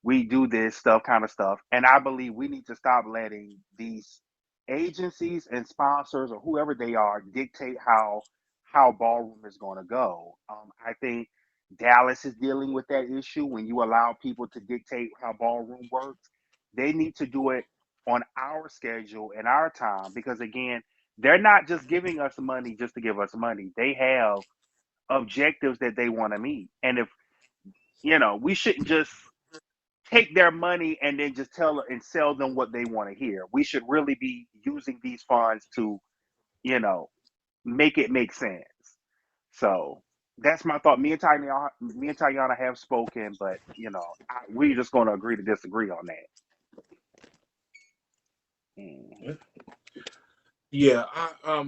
we do this stuff kind of stuff. And I believe we need to stop letting these agencies and sponsors or whoever they are dictate how ballroom is going to go. I think Dallas is dealing with that issue. When you allow people to dictate how ballroom works, they need to do it on our schedule and our time, because again, they're not just giving us money just to give us money. They have objectives that they want to meet. And if, we shouldn't just take their money and then just tell and sell them what they want to hear. We should really be using these funds to, you know, make it make sense. So that's my thought. Me and Tayana have spoken, but we're just going to agree to disagree on that. Mm. Yeah, I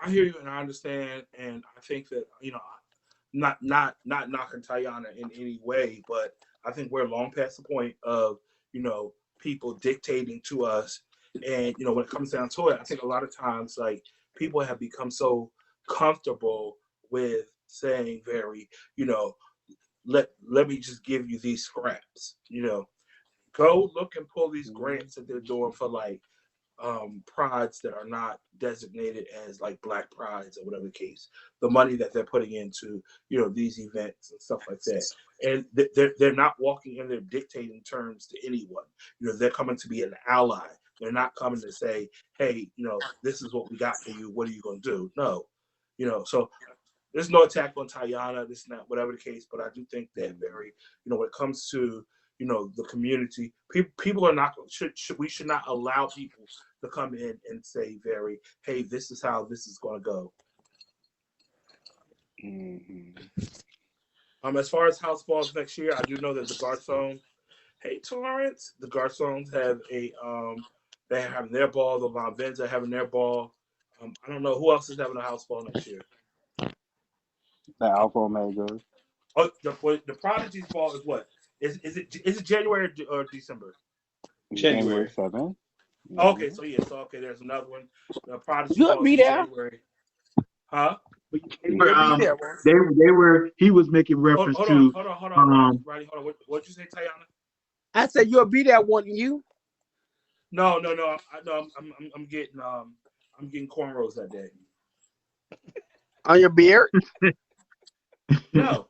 hear you and I understand, and I think that not knocking Tayana in any way, but I think we're long past the point of people dictating to us, and when it comes down to it, I think a lot of times like people have become so comfortable with saying very let me just give you these scraps, go look and pull these grants that they're doing for like prides that are not designated as like black prides or whatever the case, the money that they're putting into these events and stuff like that, and they're not walking in there dictating terms to anyone. They're coming to be an ally. They're not coming to say, hey, this is what we got for you, what are you going to do? No. So there's no attack on Tayana, this and that, whatever the case, but I do think that very, when it comes to the community, people are not we should not allow people to come in and say very, hey, this is how this is going to go. Mm-hmm. As far as house balls next year, I do know that the Garcon, hey Torrance, the Garcons have they have their ball, the Von Vens are having their ball. I don't know who else is having a house ball next year. The Alpha Omegas. Oh, the Prodigy's ball is what? Is it January or December? January 7th. Oh, okay, so okay, there's another one. The Prodigy You'll ball be is there. January. Huh? They were. He was making reference Hold to. on, Roddy, hold on. What'd you say, Tayana? I said you'll be there, wanting you. No. I'm getting cornrows that day. On your beard? No.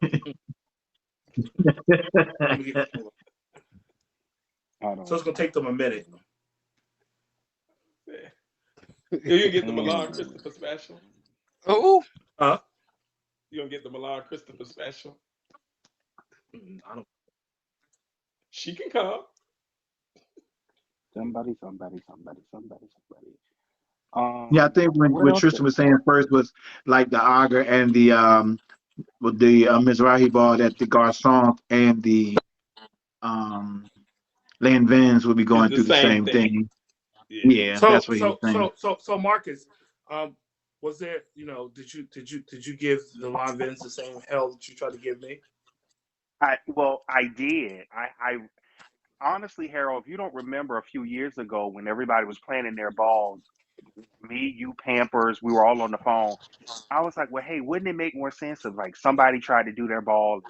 So it's gonna take them a minute. You get the Milan Christopher special. Oh, Huh? You gonna get the Milan Christopher special? I don't. She can come. Somebody. Yeah, I think What what else? Tristan was saying first was like the Auger and the with the Mizrahi ball that the Garcon and the um Land Vans will be It's going the through the same same thing. thing. Yeah. Yeah, that's what he was saying. So Marcus, was there did you give the Lon Vins the same hell that you tried to give me? I did. I honestly, Harold, if you don't remember a few years ago when everybody was planning their balls, me, you, Pampers, we were all on the phone. I was like, well, hey, wouldn't it make more sense if like somebody tried to do their ball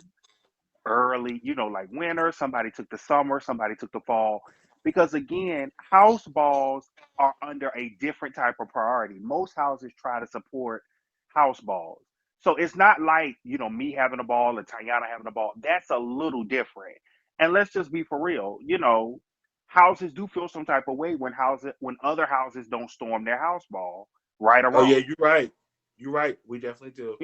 early, like winter, somebody took the summer, somebody took the fall. Because again, house balls are under a different type of priority. Most houses try to support house balls. So it's not like, me having a ball and Tayana having a ball. That's a little different. And let's just be for real, houses do feel some type of way when other houses don't storm their house ball, right or Oh yeah, wrong. you're right. You're right. We definitely do.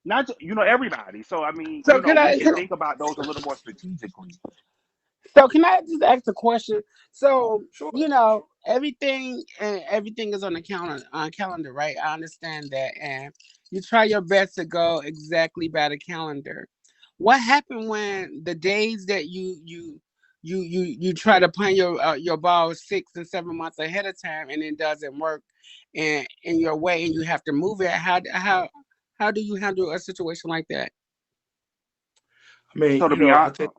Not everybody. So I mean, so can we I? should think about those a little more strategically. So can I just ask a question? So Sure. everything is on the calendar, right? I understand that, and you try your best to go exactly by the calendar. What happened when the days that you try to plan your ball 6 and 7 months ahead of time, and it doesn't work, and in your way, and you have to move it? How do you handle a situation like that? I mean, So to be honest, I think.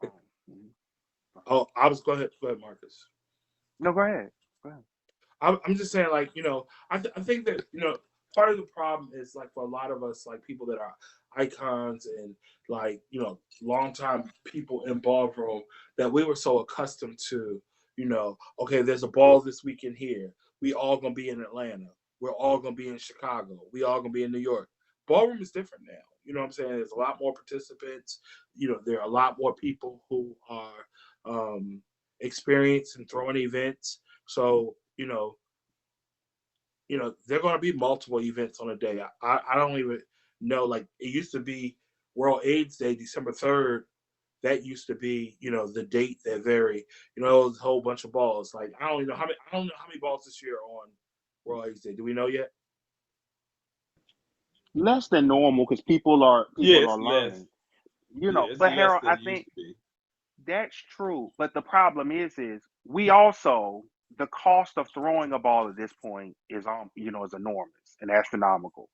Oh, I was go ahead, Marcus. no, go ahead. Go ahead. I'm just saying, like, I think that part of the problem is like for a lot of us, like people that are icons and like longtime people in ballroom that we were so accustomed to. Okay, there's a ball this weekend here. We all gonna be in Atlanta. We're all gonna be in Chicago. We all gonna be in New York. Ballroom is different now. You know what I'm saying? There's a lot more participants. There are a lot more people who are experienced in throwing events. So there are going to be multiple events on a day. I don't even know. Like it used to be World AIDS Day, December 3rd. That used to be, the date that varied. It was a whole bunch of balls. Like I don't even know how many. I don't know how many balls this year on World AIDS Day. Do we know yet? Less than normal because Yeah, people it's are less. learning. Yeah, it's But less Harold, than I it used think to be. that's true. But the problem is we also the cost of throwing a ball at this point is enormous and astronomical.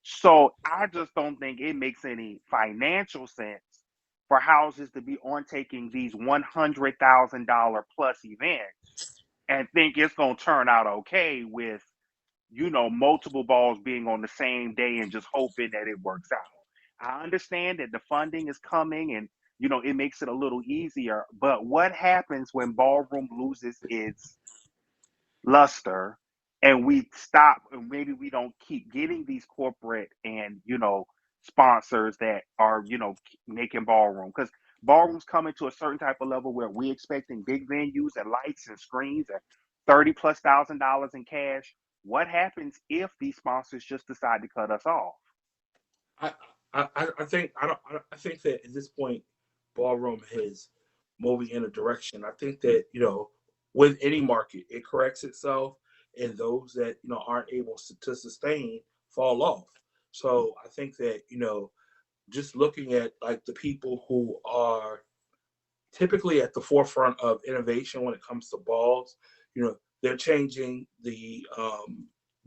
So I just don't think it makes any financial sense for houses to be on taking these $100,000 plus events and think it's gonna turn out okay with multiple balls being on the same day and just hoping that it works out. I understand that the funding is coming and it makes it a little easier, but what happens when ballroom loses its luster and we stop and maybe we don't keep getting these corporate and sponsors that are making ballroom because ballrooms coming to a certain type of level where we expecting big venues and lights and screens and 30 plus $1,000 in cash. What happens if these sponsors just decide to cut us off? I I think that at this point, ballroom is moving in a direction. I think that with any market, it corrects itself, and those that aren't able to sustain fall off. So I think that just looking at like the people who are typically at the forefront of innovation when it comes to balls. They're changing the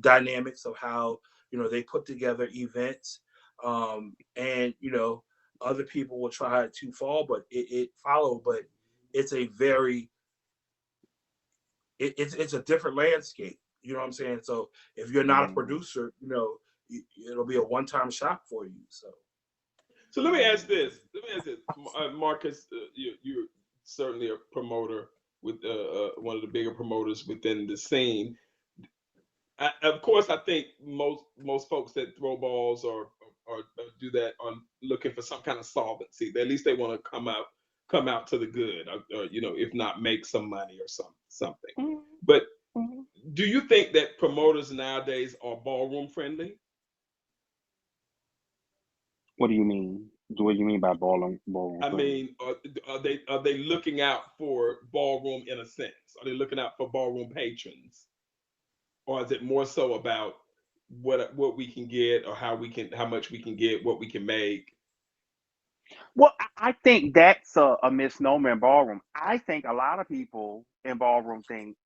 dynamics of how they put together events, and other people will try to fall, but it follow. But it's a very it's a different landscape. You know what I'm saying? So if you're not a Mhm. producer, it'll be a one-time shot for you. So So let me ask this. Let me ask this, Marcus. You're certainly a promoter with one of the bigger promoters within the scene. Of course, I think most folks that throw balls or do that are looking for some kind of solvency. At least they want to come out to the good, or if not make some money or something. Mhm. But Mhm. do you think that promoters nowadays are ballroom friendly? What do you mean? What do you mean by ballroom I friendly? mean, are they looking out for ballroom in a sense? Are they looking out for ballroom patrons, or is it more so about what we can get, or how much we can get, what we can make? Well, I think that's a misnomer in ballroom. I think a lot of people in ballroom think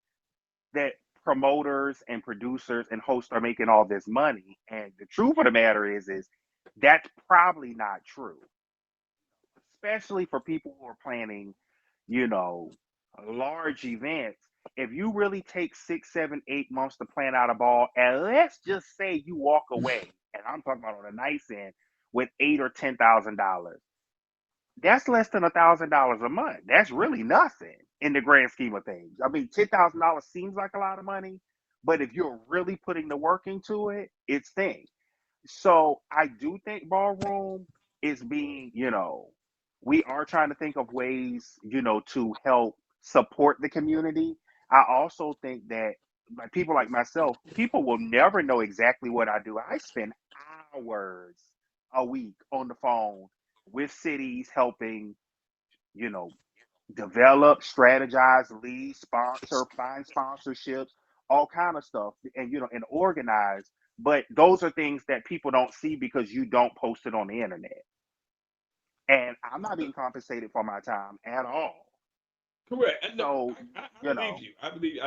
that promoters and producers and hosts are making all this money, and the truth of the matter is that's probably not true. Especially for people who are planning, you know, large events. If you really take 6, 7, 8 months to plan out a ball, and let's just say you walk away, and I'm talking about on a nice end with $8 or $10,000, that's less than $1,000 a month. That's really nothing in the grand scheme of things. I mean, $10,000 seems like a lot of money, but if you're really putting the work into it, it's thing. So I do think ballroom is being, we are trying to think of ways, to help support the community. I also think that like people like myself, people will never know exactly what I do. I spend hours a week on the phone with cities helping, you know, develop, strategize, lead, sponsor, find sponsorships, all kind of stuff, and and organize. But those are things that people don't see because you don't post it on the internet. And I'm not being compensated for my time at all. Correct. No, So, I you believe know, you. I believe you.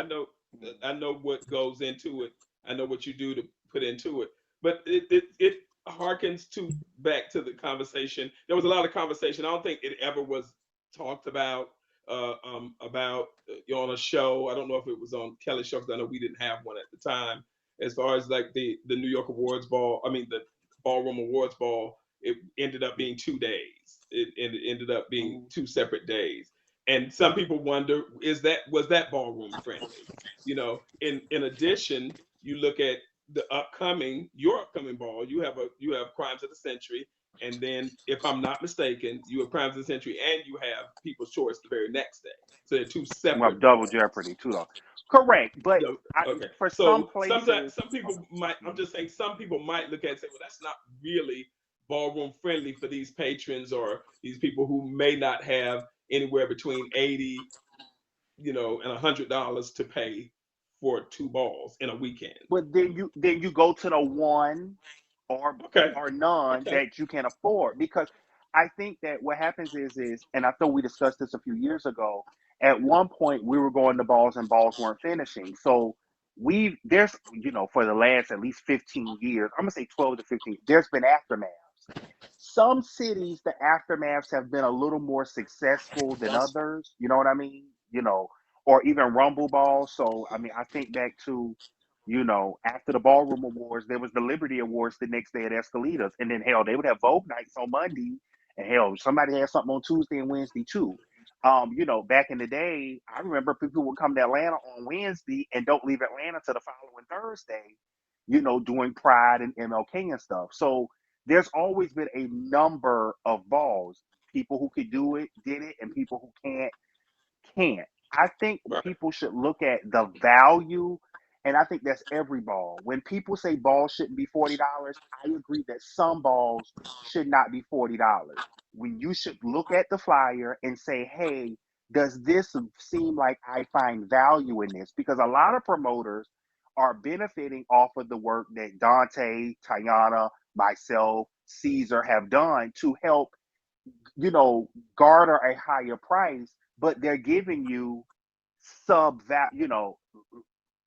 I know what goes into it. I know what you do to put into it. But it harkens to back to the conversation. There was a lot of conversation. I don't think it ever was talked about on a show. I don't know if it was on Kelly's show because I know we didn't have one at the time. As far as like the New York Awards Ball, I mean the Ballroom Awards Ball it ended up being 2 days. It ended up being Mhm. 2 separate days. And some people wonder, was that ballroom friendly? In addition, you look at your upcoming ball. You have Crimes of the Century, and then, if I'm not mistaken, you have Crimes of the Century, and you have People's Choice the very next day. So they're two Well, separate double balls. jeopardy too, though. Correct, but No, I, okay. for some So sometimes places, some people might. I'm just saying, some people might look at it and say, "Well, that's not really ballroom friendly for these patrons or these people who may not have anywhere between 80, and $100 to pay for two balls in a weekend." but then you go to the one or Okay. or none Okay. that you can afford, because I think that what happens is, and I thought we discussed this a few years ago. At one point, we were going to balls and balls weren't finishing. So there's for the last at least 15 years, I'm gonna say 12 to 15. There's been aftermaths. Some cities, the aftermaths have been a little more successful than others. You know what I mean? Or even Rumble Ball. So I mean, I think back to, after the Ballroom Awards, there was the Liberty Awards the next day at Escalitas, and then hell, they would have Vogue nights on Monday, and hell, somebody had something on Tuesday and Wednesday too. Back in the day, I remember people would come to Atlanta on Wednesday and don't leave Atlanta till the following Thursday, doing Pride and MLK and stuff. So there's always been a number of balls. People who could do it did it, and people who can't. I think Right. people should look at the value, and I think that's every ball. When people say balls shouldn't be $40, I agree that some balls should not be $40. When you should look at the flyer and say, hey, does this seem like I find value in this? Because a lot of promoters are benefiting off of the work that Dante, Tayana, myself, Caesar have done to help, garner a higher price, but they're giving you sub that,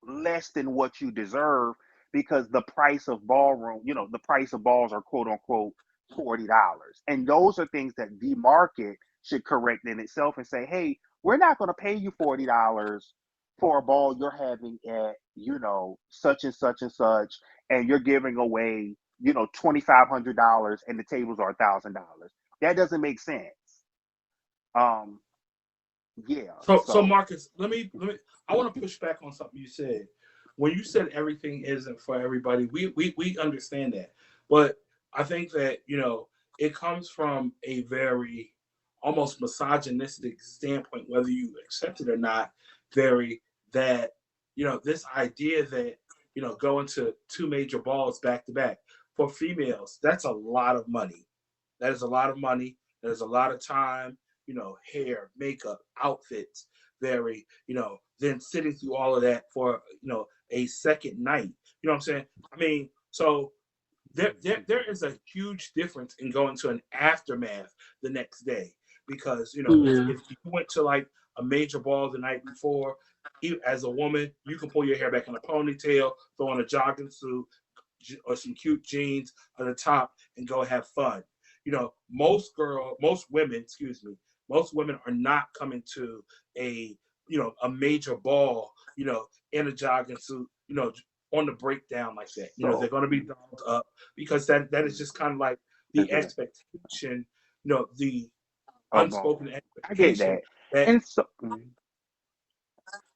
less than what you deserve, because the price of balls are quote unquote $40. And those are things that the market should correct in itself and say, hey, we're not going to pay you $40 for a ball you're having at, such and such and such, and you're giving away, $2,500 and the tables are $1,000. That doesn't make sense. Um, yeah. So So Marcus, let me. I want to push back on something you said. When you said everything isn't for everybody, we understand that, but I think that it comes from a very almost misogynistic standpoint, whether you accept it or not. Very that this idea that going to two major balls back to back for females, that's a lot of money. That is a lot of money. That is a lot of time. Hair, makeup, outfits, very, then sitting through all of that for, a second night. You know what I'm saying? I mean, so there is a huge difference in going to an aftermath the next day, because Yeah. if you went to like a major ball the night before, as a woman, you can pull your hair back in a ponytail, throw on a jogging suit or some cute jeans on the top, and go have fun. Most women, excuse me, most women are not coming to a a major ball, in a jogging suit, on the breakdown like that. They're so going to be dolled up, because that is just kind of like the that's it. expectation, the Of unspoken I get expectation that. that And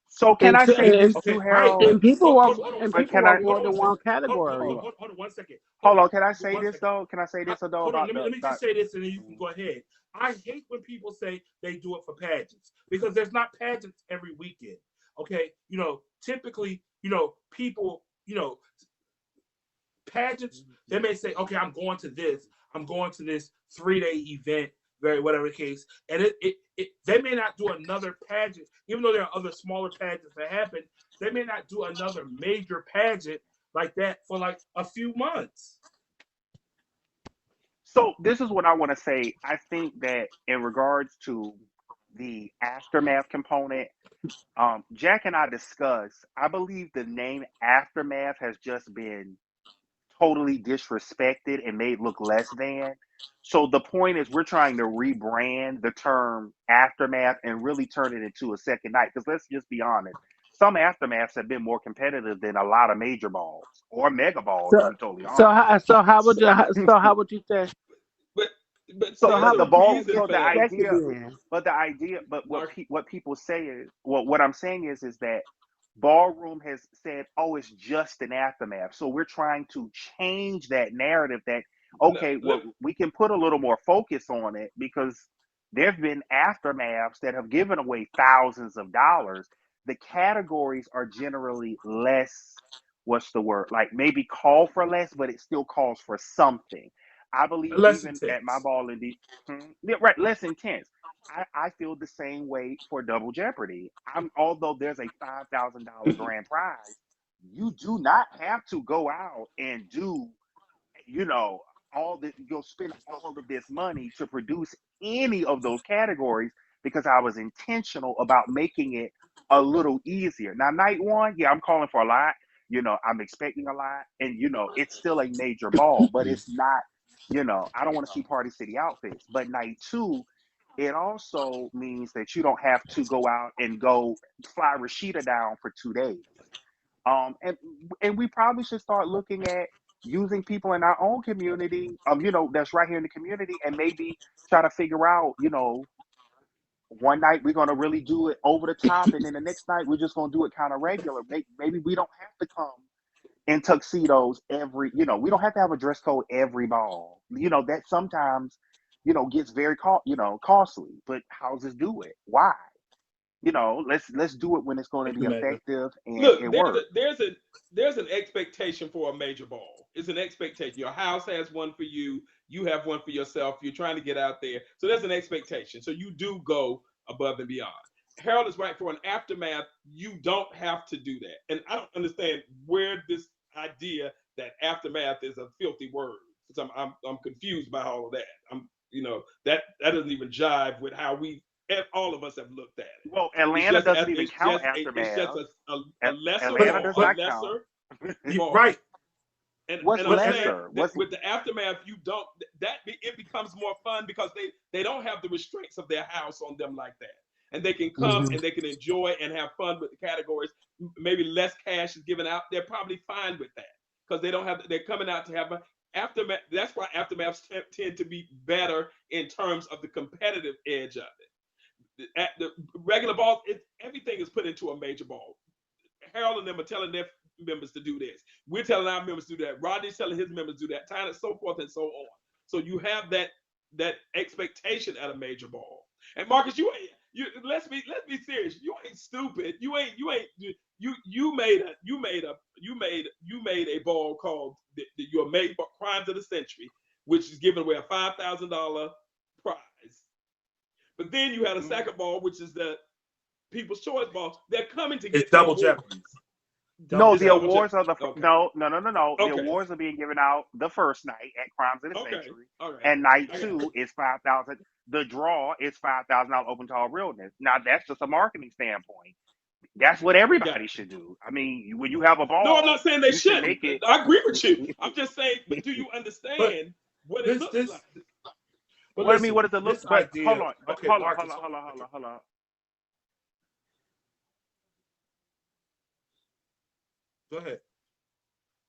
so can And I two, say this okay, too, right, Harold? but and people hold, want hold, hold on one and But second. people can I want Hold more on one than second. one category. Hold on one second. hold on? Can I say One this second. though? Can I say this though Hold on. about Let me the just say this, and then you can go ahead. I hate when people say they do it for pageants, because there's not pageants every weekend. Okay, typically, people, pageants, they may say, okay, I'm going to this 3-day event, very whatever the case, and they may not do another pageant, even though there are other smaller pageants that happen. They may not do another major pageant like that for like a few months. So this is what I want to say. I think that in regards to the aftermath component, Jack and I discussed. I believe the name aftermath has just been totally disrespected and made look less than. So the point is, we're trying to rebrand the term aftermath and really turn it into a second night. Because let's just be honest, some aftermaths have been more competitive than a lot of major balls or mega balls, to So be totally so honest. how so how would So, you so how would you say? but So there's how a the ball? reason So for the that. idea, Then. but Mark, what people say is, well, what I'm saying is that ballroom has said, oh, it's just an aftermath. So we're trying to change that narrative. That no, okay, well, we can put a little more focus on it because there've been aftermaths that have given away thousands of dollars. The categories are generally less. What's the word? Like maybe call for less, but it still calls for something. I believe less even at my intense. ball in the yeah, right, less intense. I feel the same way for Double Jeopardy. Although there's a $5,000 grand prize, you do not have to go out and do, you know, all the you'll spend all of this money to produce any of those categories because I was intentional about making it a little easier. Now, night one, yeah, I'm calling for a lot. I'm expecting a lot, and it's still a major ball, but it's not. I don't want to see Party City outfits. But night two, it also means that you don't have to go out and go fly Rashida down for 2 days. And we probably should start looking at using people in our own community, that's right here in the community, and maybe try to figure out, one night we're gonna really do it over the top, and then the next night we're just gonna do it kind of regular. Maybe we don't have to come in tuxedos we don't have to have a dress code every ball. That sometimes, gets very costly. But houses do it. Why? Let's do it when it's going to Thank be you, Megan. effective and look, it there's a works. there's a there's an expectation for a major ball. It's an expectation. Your house has one for you. You have one for yourself. You're trying to get out there, so there's an expectation. So you do go above and beyond. Harold is right. For an aftermath, you don't have to do that. And I don't understand where this idea that aftermath is a filthy word. Because I'm confused by all of that. That doesn't even jive with how all of us have looked at it. Well, It's Atlanta just doesn't even it's count just it's just aftermath. a lesser Atlanta ball, does a But not count. lesser ball. right. What's And I'm But saying lesser? that What's with the aftermath, you don't it becomes more fun because they don't have the restraints of their house on them like that, and they can come Mhm. and they can enjoy and have fun with the categories. Maybe less cash is given out. They're probably fine with that because they don't have. They're coming out to have a aftermath. That's why aftermaths tend to be better in terms of the competitive edge of it. At the regular balls, everything is put into a major ball. Harold and them are telling their members to do this. We're telling our members to do that. Rodney's telling his members to do that. Tyler, so forth and so on. So you have that expectation at a major ball. And Marcus, let's be serious. You ain't stupid. You made a ball called your made crimes of the century, which is giving away a $5,000 prize. But then you had a second ball, which is the People's Choice Ball. They're coming to it's get the double jeopardy. awards. No, Double the It's double jeopardy. awards jeopardy. are Okay. no. The Okay. awards are being given out the first night at Crimes of the Okay. Century, All right. and night I got two you. is 5,000. The draw is $5,000 open to all realness. Now that's just a marketing standpoint. That's what Got everybody you. should do. I mean, when you have a No, I'm ball, not saying they you should shouldn't. make it. I agree with you. I'm just saying, but do you But understand what it this looks this like? but What I mean, listen, what does it look? this But hold idea, on, but okay, hold Marcus, on, hold on. go ahead.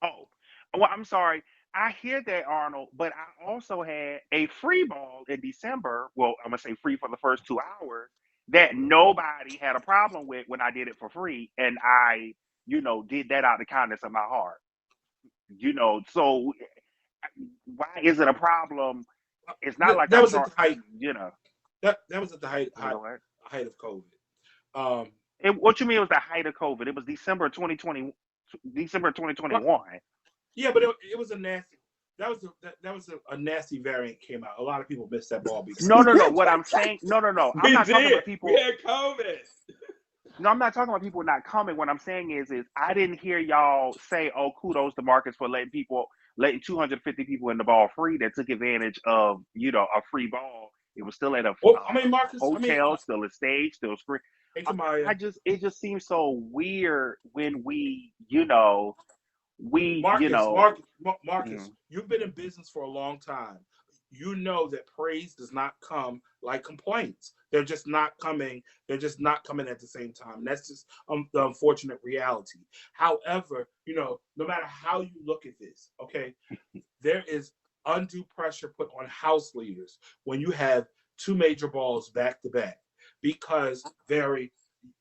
Oh, well, I'm sorry. I hear that, Arnold, but I also had a free ball in December. Well, I'm gonna say free for the first 2 hours that nobody had a problem with when I did it for free, and I, did that out of the kindness of my heart. So why is it a problem? It's not like That I'm was at trying, the height. you know. That was at the What? height of COVID. Um, What you mean it was the height of COVID? It was December 2020, December right, 2021. yeah, but it was a nasty. That was a nasty variant came out. A lot of people missed that ball No, because no, no. What I'm saying, no. I'm We not talking did. about We people. had COVID. No, I'm not talking about people not coming. What I'm saying is I didn't hear y'all say, "Oh, kudos to Marcus for letting 250 people in the ball free that took advantage of a free ball." It was still at a well, I mean, Marcus, hotel, still a stage, still screen. hey, I, Kamaya, it just seems so weird when we Marcus, mm, you've been in business for a long time. You know that praise does not come like complaints. They're just not coming. They're just not coming at the same time. And that's just the unfortunate reality. However, no matter how you look at this, okay, there is undue pressure put on house leaders when you have two major balls back to back, because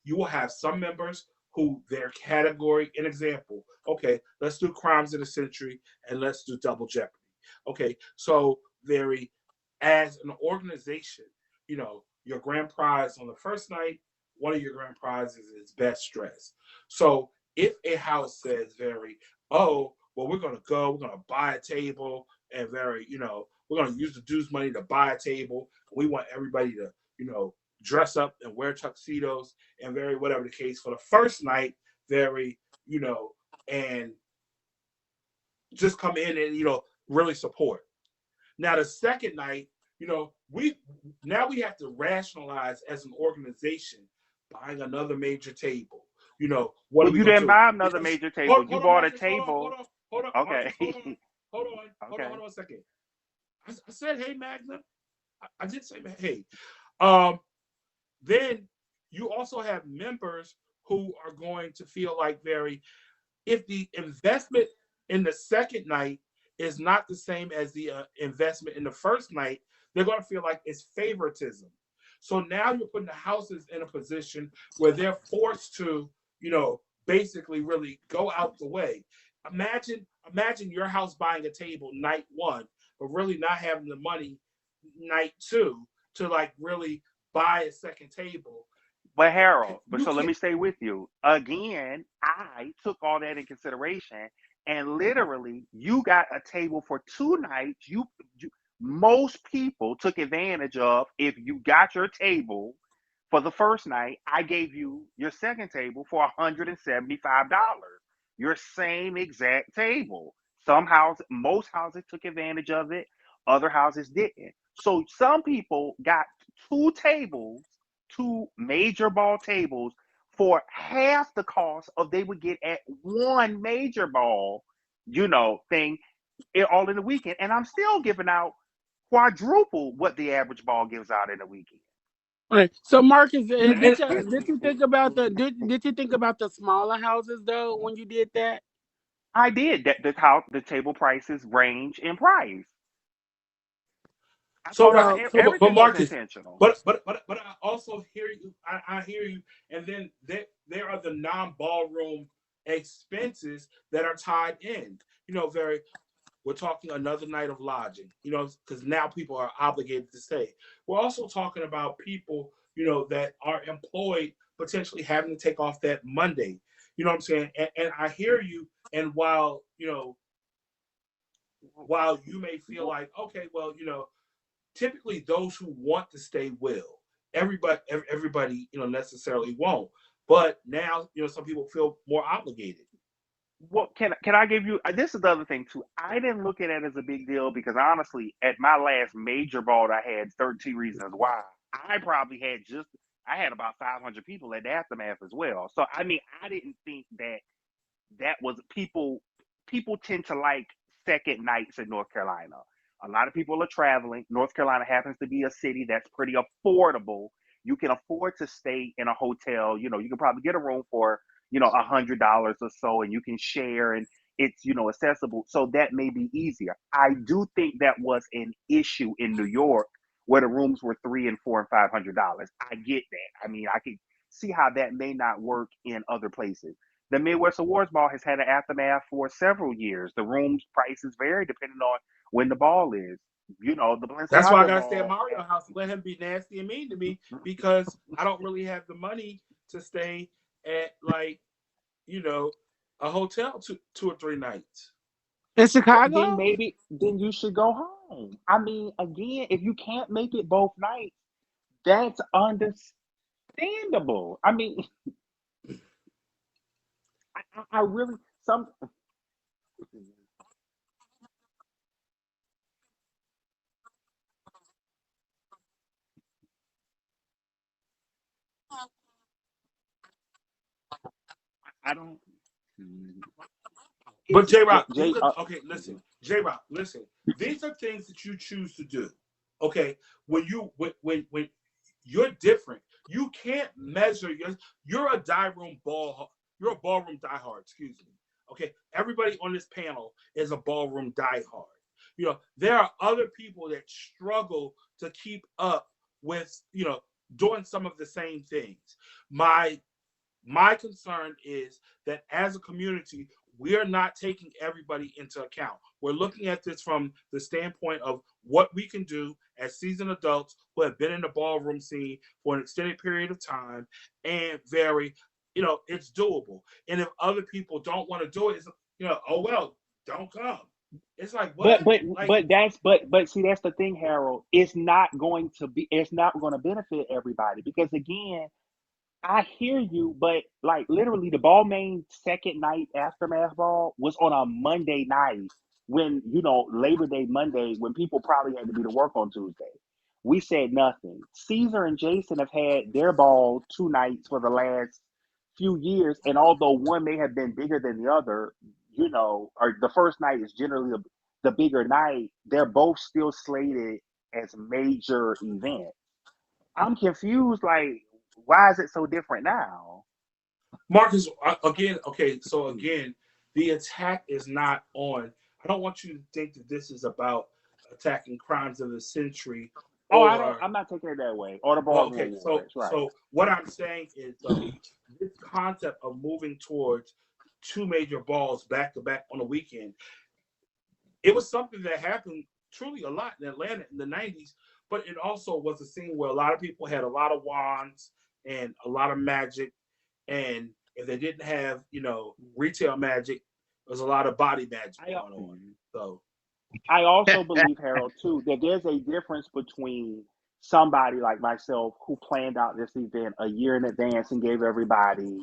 you will have some members who their category, an example, okay, let's do crimes of the century and let's do double jeopardy. Okay, so very, as an organization, your grand prize on the first night, one of your grand prizes is best dress. So if a house says oh, well, we're going to buy a table, and we're going to use the dues money to buy a table. We want everybody to, dress up and wear tuxedos and whatever the case for the first night, and just come in and, really support. Now, the second night, we have to rationalize as an organization buying another major table. What are Well, we you going to didn't do? buy another major table. You Hold on, bought a Marcus. table. Hold on, Okay. Marcus. Hold Okay. on a second. I said, hey, Magna. I did say, hey. Then you also have members who are going to feel like if the investment in the second night is not the same as the investment in the first night, they're going to feel like it's favoritism. So now you're putting the houses in a position where they're forced to, basically really go out the way. Imagine your house buying a table night one, but really not having the money night two to really buy a second table. But Harold, You so let can't. me stay with you. Again, I took all that in consideration, and literally, you got a table for 2 nights. You most people took advantage of. If you got your table for the first night, I gave you your second table for $175. Your same exact table. Most houses took advantage of it. Other houses didn't. So some people got two tables, two major ball tables, for half the cost of they would get at one major ball, thing, all in the weekend. And I'm still giving out quadruple what the average ball gives out in a weekend. All right. So Marcus, And, did you think about did you think about the smaller houses though when you did that? I did that. That's how the table prices range in price. I so thought right, So but everything was Marcus, intentional. but I also hear you. I hear you. And then there are the non-ballroom expenses that are tied in. We're talking another night of lodging. Because now people are obligated to stay. We're also talking about people, that are employed, potentially having to take off that Monday. You know what I'm saying? And I hear you. And while you may feel like, okay, well, typically those who want to stay will. Everybody, necessarily won't. But now, some people feel more obligated. What can I give you? This is the other thing too. I didn't look at it as a big deal because honestly, at my last major ball, I had 13 reasons why. I probably had I had about 500 people at the aftermath as well. So I mean, I didn't think that was people tend to like second nights in North Carolina. A lot of people are traveling. North Carolina happens to be a city that's pretty affordable. You can afford to stay in a hotel. You can probably get a room for, $100 or so, and you can share, and it's, accessible. So that may be easier. I do think that was an issue in New York where the rooms were $300 and $400 and $500. I get that. I mean, I can see how that may not work in other places. The Midwest Awards Ball has had an aftermath for several years. The room's prices vary depending on when the ball is. The That's why I Balenciaga gotta stay at ball. Mario house and let him be nasty and mean to me, because I don't really have the money to stay at you know a hotel 2 or 3 nights. in Then Chicago? maybe then you should go home. I mean, again, if you can't make it both nights, that's understandable. I mean, I really some. I don't. But It's J Rock, these Jay. are okay. Listen, J Rock, listen. These are things that you choose to do. Okay, when you're different, you can't measure you're a die room ball. You're a ballroom diehard. Excuse me. Okay, everybody on this panel is a ballroom diehard. there are other people that struggle to keep up with, doing some of the same things. My concern is that as a community, we are not taking everybody into account. We're looking at this from the standpoint of what we can do as seasoned adults who have been in the ballroom scene for an extended period of time, and it's doable. And if other people don't want to do it, it's, oh well, don't come. It's like, But what? but Like, but see, that's the thing, Harold. It's not going to benefit everybody because again, I hear you, but like literally the ball main second night aftermath ball was on a Monday night when, Labor Day Monday when people probably had to be to work on Tuesday. We said nothing. Caesar and Jason have had their ball two nights for the last few years, and although one may have been bigger than the other, or the first night is generally the bigger night, they're both still slated as major events. I'm confused. Like, why is it so different now? Marcus, again, okay, so again, the attack is not on. I don't want you to think that this is about attacking crimes of the century Oh, I don't. or. I'm not taking it that way. Or the Oh, ballroom okay, so awards, right? so what I'm saying is though, this concept of moving towards two major balls back to back on a weekend, it was something that happened truly a lot in Atlanta in the '90s, but it also was a scene where a lot of people had a lot of wands and a lot of magic, and if they didn't have, retail magic, there's a lot of body magic I going on. So, I also believe, Harold, too, that there's a difference between somebody like myself who planned out this event a year in advance and gave everybody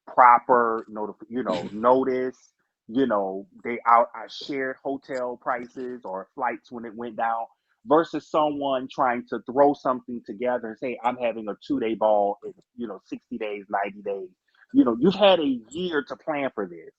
proper notice. I shared hotel prices or flights when it went down versus someone trying to throw something together and say, I'm having a 2 day ball in, 60 days, 90 days. You've had a year to plan for this,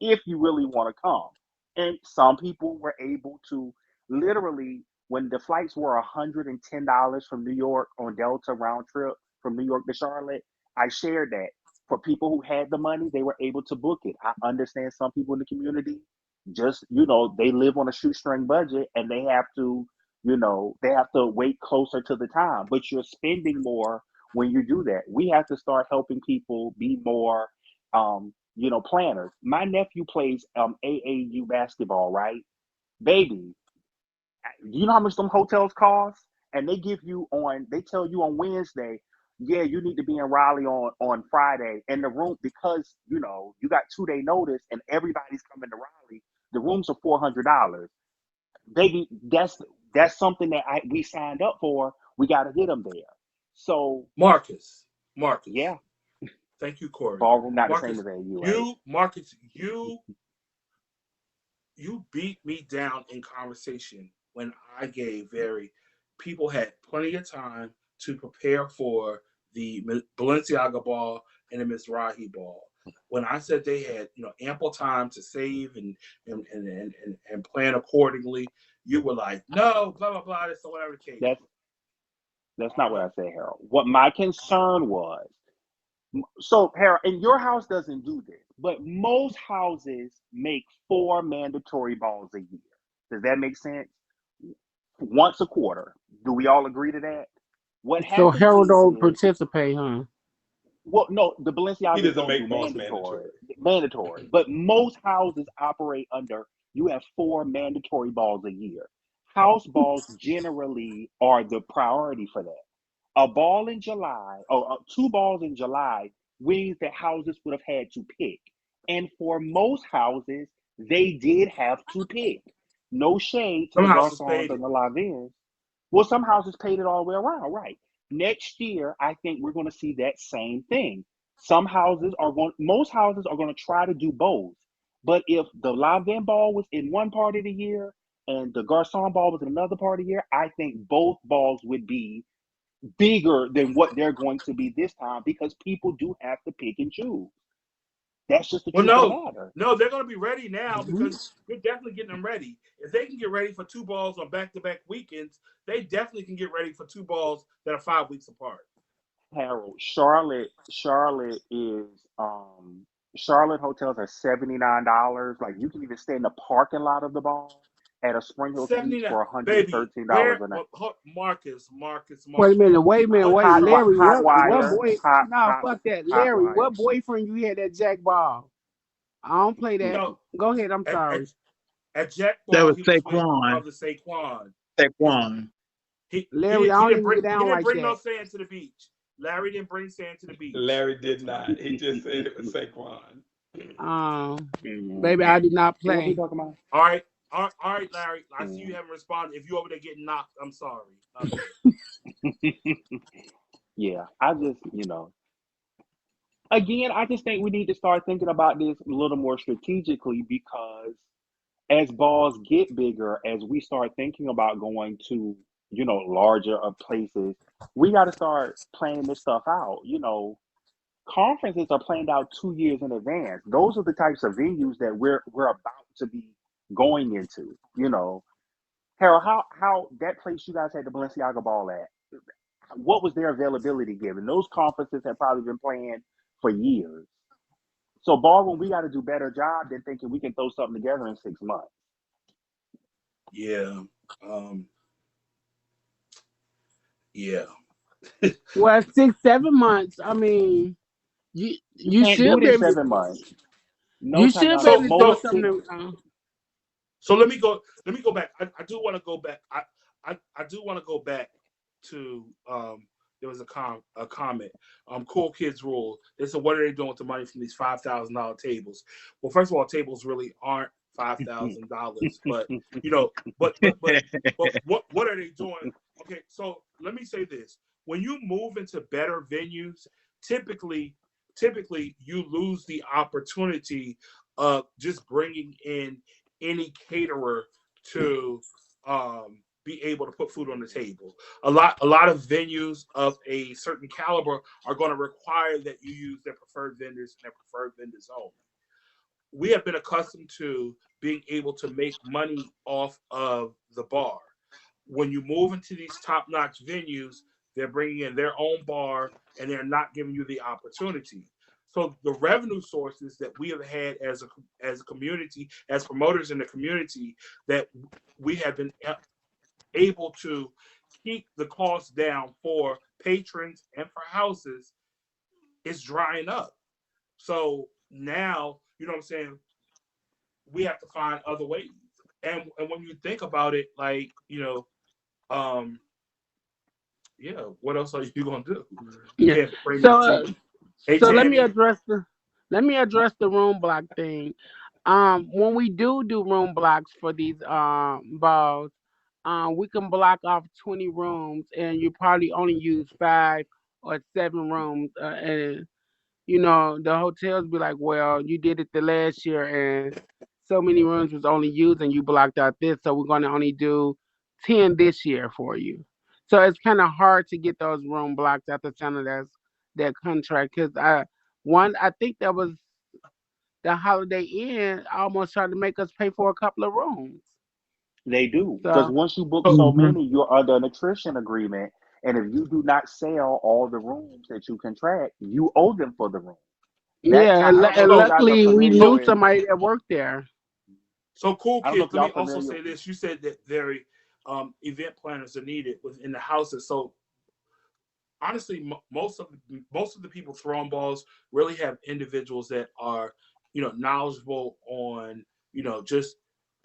if you really want to come. And some people were able to literally, when the flights were $110 from New York on Delta round trip from New York to Charlotte, I shared that. For people who had the money, they were able to book it. I understand some people in the community just, they live on a shoestring budget and they have to wait closer to the time, but you're spending more when you do that. We have to start helping people be more planners. My nephew plays AAU basketball, right? Baby, do you know how much some hotels cost? And they tell you on Wednesday, yeah, you need to be in Raleigh on Friday. And the room, because you got 2 day notice and everybody's coming to Raleigh, the rooms are $400. Baby, that's something that we signed up for. We got to get them there. So Marcus, Marcus, yeah, thank you, Corey. ballroom not the same Marcus, as AU, right? you beat me down in conversation when I gave very people had plenty of time to prepare for the Balenciaga ball and the Mizrahi ball. When I said they had ample time to save and plan accordingly, you were like, no, blah blah blah, this or whatever the case. That's that's not what I said, Harold. What my concern was, so Harold, and your house doesn't do this, but most houses make four mandatory balls a year. Does that make sense? Once a quarter. Do we all agree to that? What So happens Harold don't is, participate, huh? well, no, the He Balenciagas doesn't don't do make balls mandatory, mandatory. mandatory, but most houses operate under you have four mandatory balls a year. House balls generally are the priority for that. A ball in July, or two balls in July, means that houses would have had to pick. And for most houses, they did have to pick. No shade to Some the houses garçons paid and it. the lavins. Well, some houses paid it all the way around, right? Next year, I think we're going to see that same thing. Most houses are going to try to do both. But if the lavin ball was in one part of the year and the garçon ball was in another part of the year, I think both balls would be bigger than what they're going to be this time because people do have to pick and choose. That's just the Well, truth of the no, matter. no, they're going to be ready now Hmm. because you're definitely getting them ready. If they can get ready for two balls on back-to-back weekends, they definitely can get ready for two balls that are 5 weeks apart. Harold, Charlotte is Charlotte hotels are $79. Like you can even stay in the parking lot of the ball. at a Spring Hill Suites 79, for $113 baby. Where a night. Wait a Marcus. minute, wait a minute, What wait, Larry. Hot What wire, boy? No, fuck that, hot Larry. wire. What boyfriend you had at Jack Ball? I don't play that. no Go ahead. I'm at, sorry, Jack That Ball, was he was with my Saquon. brother Saquon. His Saquon. Larry. I don't even get he down didn't like bring no that. sand to the beach. Larry didn't bring sand to the beach. Larry did not. He just said it was Saquon. Baby, I did not See what we play. talking about? All right, all right, Larry. I see you Mm. haven't responded. If you over there getting knocked, I'm sorry. Yeah, I just, again, I just think we need to start thinking about this a little more strategically because as balls get bigger, as we start thinking about going to, larger places, we got to start planning this stuff out. Conferences are planned out 2 years in advance. Those are the types of venues that we're about to be going into. Harold, how that place you guys had the Balenciaga ball at? What was their availability given? Those conferences have probably been planned for years. So ballroom, we got to do better job than thinking we can throw something together in 6 months. Yeah. Yeah. Well, 6, 7 months. I mean, You you can't do should it be in able to, 7 months. No you time should now. be able So to do Most so something. so let me go back. I do want to go back. I do want to go back to there was a comment. Cool Kids Rule. They said, what are they doing with the money from these $5,000 tables? Well, first of all, tables really aren't $5,000, but but what are they doing? Okay, so let me say this: when you move into better venues, typically you lose the opportunity of just bringing in any caterer to be able to put food on the table. A lot of venues of a certain caliber are going to require that you use their preferred vendors and their preferred vendors only. We have been accustomed to being able to make money off of the bar. When you move into these top-notch venues, they're bringing in their own bar and they're not giving you the opportunity. So the revenue sources that we have had as a community, as promoters in the community, that we have been able to keep the costs down for patrons and for houses is drying up. So now, you know what I'm saying, we have to find other ways. And when you think about it, like, um, yeah, what else are you gonna do? You Yeah. can't bring So, this to Hey so let me Tammy. address the room block thing. When we do room blocks for these balls, we can block off 20 rooms, and you probably only use 5 or 7 rooms, and the hotels be like, well, you did it the last year and so many rooms was only used and you blocked out this, so we're going to only do 10 this year for you. So it's kind of hard to get those room blocks out the center that contract because I think that was the Holiday Inn almost tried to make us pay for a couple of rooms. They do because So once you book So so Hmm. many, you're under an attrition agreement, and if you do not sell all the rooms that you contract, you owe them for the room. That yeah, time, I don't know and if you so guys are luckily we familiar knew so with. somebody that worked there. so cool I don't know kids. if Let y'all me also familiar. say this. You said that very event planners are needed within the houses. So honestly, most of the people throwing balls really have individuals that are, knowledgeable on, just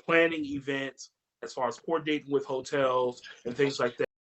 planning events as far as coordinating with hotels and things like that.